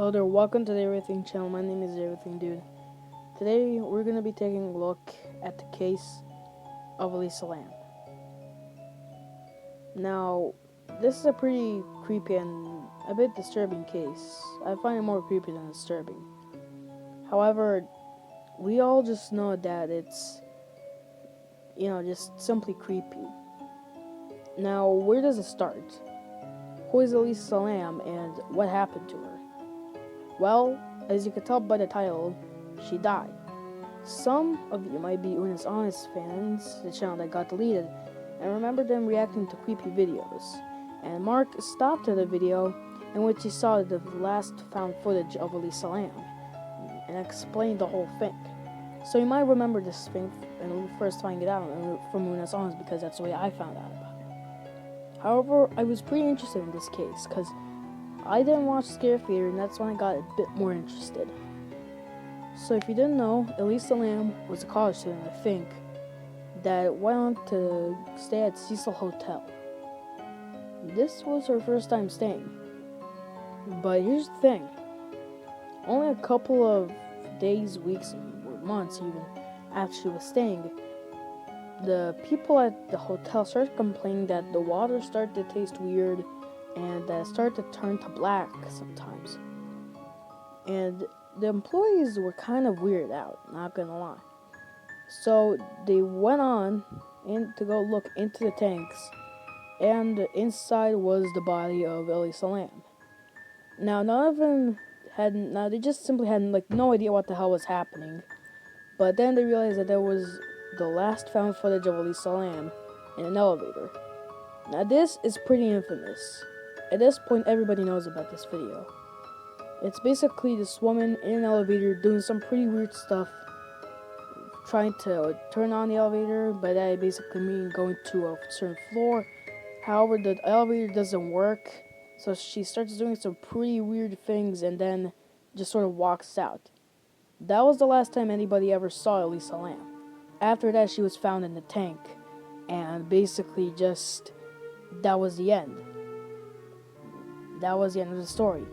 Hello there, welcome to the Everything channel. My name is Everything Dude. Today we're going to be taking a look at the case of Elisa Lam. Now, this is a pretty creepy and a bit disturbing case. I find it more creepy than disturbing. However, we all just know that it's, just simply creepy. Now, where does it start? Who is Elisa Lam and what happened to her? Well, as you can tell by the title, she died. Some of you might be Una's Honest fans, the channel that got deleted, and remember them reacting to creepy videos. And Mark stopped at a video in which he saw the last found footage of Elisa Lam and explained the whole thing. So you might remember this thing and first find it out from Una's Honest because that's the way I found out about it. However, I was pretty interested in this case because I didn't watch Scare Theater, and that's when I got a bit more interested. So if you didn't know, Elisa Lam was a college student, I think, that went on to stay at Cecil Hotel. This was her first time staying. But here's the thing. Only a couple of days, weeks, or months even, after she was staying, the people at the hotel started complaining that the water started to taste weird, and that started to turn to black sometimes. And the employees were kind of weirded out, not gonna lie. So they went on to go look into the tanks, and inside was the body of Elisa Lam. Now none of them they just simply had no idea what the hell was happening. But then they realized that there was the last found footage of Elisa Lam in an elevator. Now this is pretty infamous. At this point, everybody knows about this video. It's basically this woman in an elevator doing some pretty weird stuff, trying to turn on the elevator. By that, I basically mean going to a certain floor. However, the elevator doesn't work, so she starts doing some pretty weird things and then just sort of walks out. That was the last time anybody ever saw Elisa Lam. After that, she was found in the tank, and basically that was the end. That was the end of the story.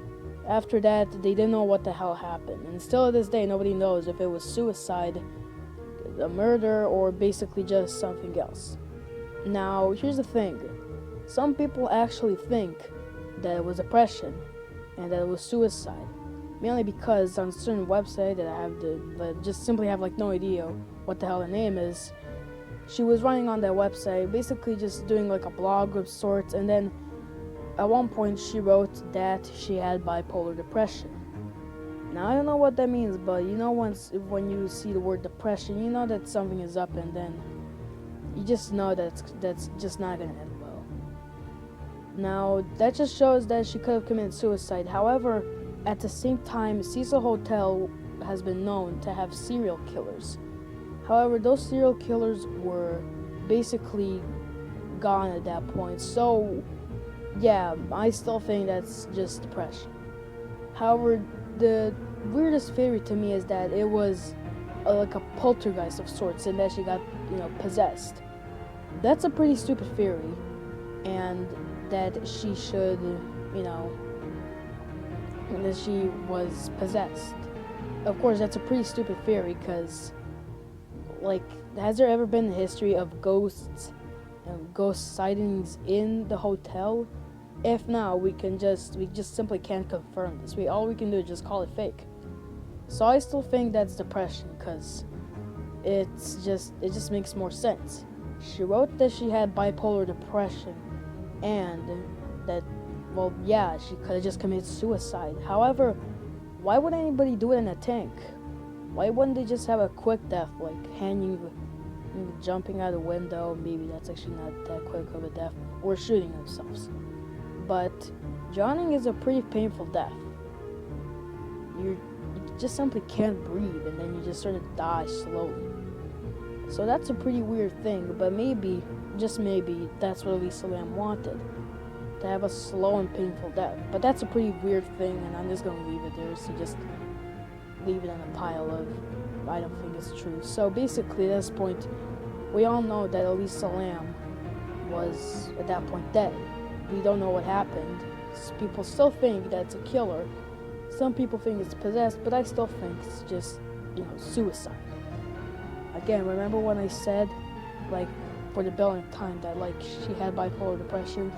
After that, they didn't know what the hell happened. And still to this day, nobody knows if it was suicide, a murder, or basically just something else. Now, here's the thing. Some people actually think that it was depression and that it was suicide. Mainly because on a certain website that just simply have no idea what the hell the name is, she was running on that website, basically just doing a blog of sorts, and then at one point, she wrote that she had bipolar depression. Now, I don't know what that means, but when you see the word depression, you know that something is up, and then you just know that's just not going to end well. Now, that just shows that she could have committed suicide. However, at the same time, Cecil Hotel has been known to have serial killers. However, those serial killers were basically gone at that point, so yeah, I still think that's just depression. However, the weirdest theory to me is that it was a poltergeist of sorts and that she got, possessed. That's a pretty stupid theory, and that she should, that she was possessed. Of course, that's a pretty stupid theory because, has there ever been a history of ghost sightings in the hotel? If not, we just simply can't confirm this. All we can do is just call it fake. So I still think that's depression because it just makes more sense. She wrote that she had bipolar depression and that, she could have just committed suicide. However, why would anybody do it in a tank? Why wouldn't they just have a quick death, hanging, jumping out a window? Maybe that's actually not that quick of a death, or shooting themselves. But drowning is a pretty painful death. You just simply can't breathe, and then you just sort of die slowly. So that's a pretty weird thing, but maybe, just maybe, that's what Elisa Lam wanted. To have a slow and painful death. But that's a pretty weird thing, and I'm just going to leave it there, so just leave it in a pile of, I don't think it's true. So basically, at this point, we all know that Elisa Lam was, at that point, dead. We don't know what happened. People still think that it's a killer. some people think it's possessed, but I still think it's just, suicide. Again, remember when I said, like, for the billionth time that, like, she had bipolar depression?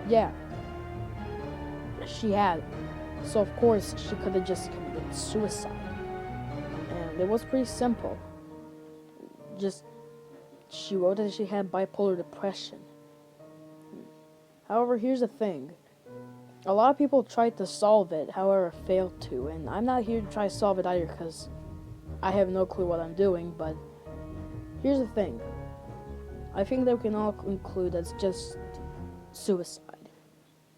Yeah, she had it. So, of course, she could have just committed suicide. And it was pretty simple. Just, she wrote that she had bipolar depression. However, here's the thing. A lot of people tried to solve it, however, failed to. And I'm not here to try to solve it either because I have no clue what I'm doing, but here's the thing. I think that we can all conclude that's just suicide.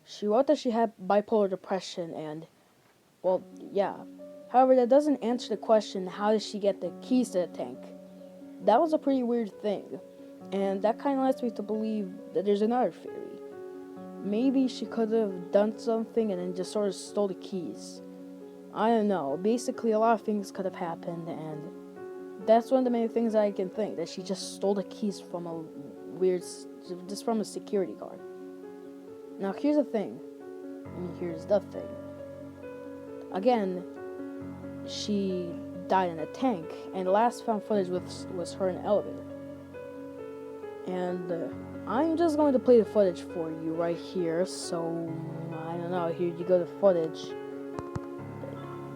She wrote that she had bipolar depression and, well, yeah. However, that doesn't answer the question, how did she get the keys to the tank? That was a pretty weird thing. And that kind of lets me to believe that there's another theory. Maybe she could have done something and then just sort of stole the keys. I don't know. Basically, a lot of things could have happened, and that's one of the main things I can think, that she just stole the keys from just from a security guard. Now, here's the thing. Here's the thing. Again, she died in a tank, and the last found footage was her in an elevator. And I'm just going to play the footage for you right here, so, I don't know, here you go, the footage.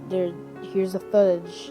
Here's the footage.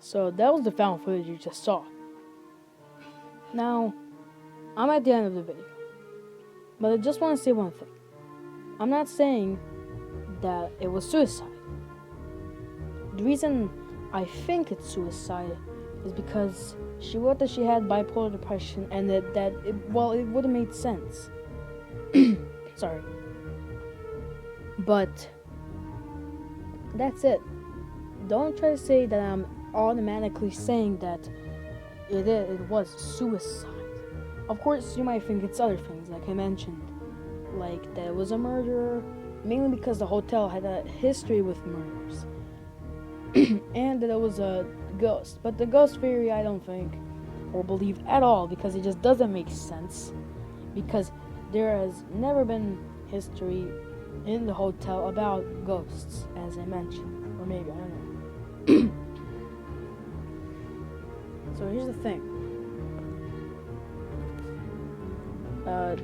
So that was the found footage you just saw. Now, I'm at the end of the video, but I just want to say one thing. I'm not saying that it was suicide. The reason I think it's suicide is because she wrote that she had bipolar depression and it would have made sense. Sorry. But that's it. Don't try to say that I'm automatically saying that it was suicide. Of course, you might think it's other things, like I mentioned, like that it was a murder, mainly because the hotel had a history with murders, and that it was a ghost. But the ghost theory, I don't think or believe at all, because it just doesn't make sense. Because there has never been history in the hotel about ghosts, as I mentioned, or maybe I don't know. So here's the thing.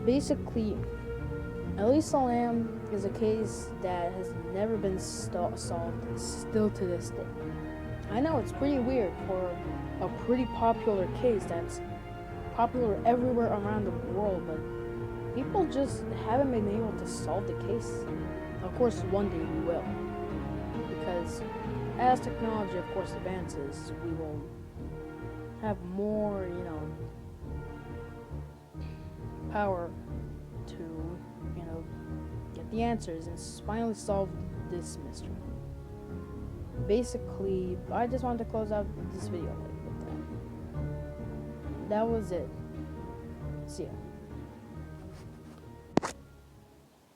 Basically, Elisa Lam is a case that has never been solved still to this day. I know it's pretty weird for a pretty popular case that's popular everywhere around the world, but people just haven't been able to solve the case. Of course, one day we will, because as technology, of course, advances, we will have more, power to, get the answers and finally solve this mystery. Basically, I just wanted to close out this video with that. That was it. See ya.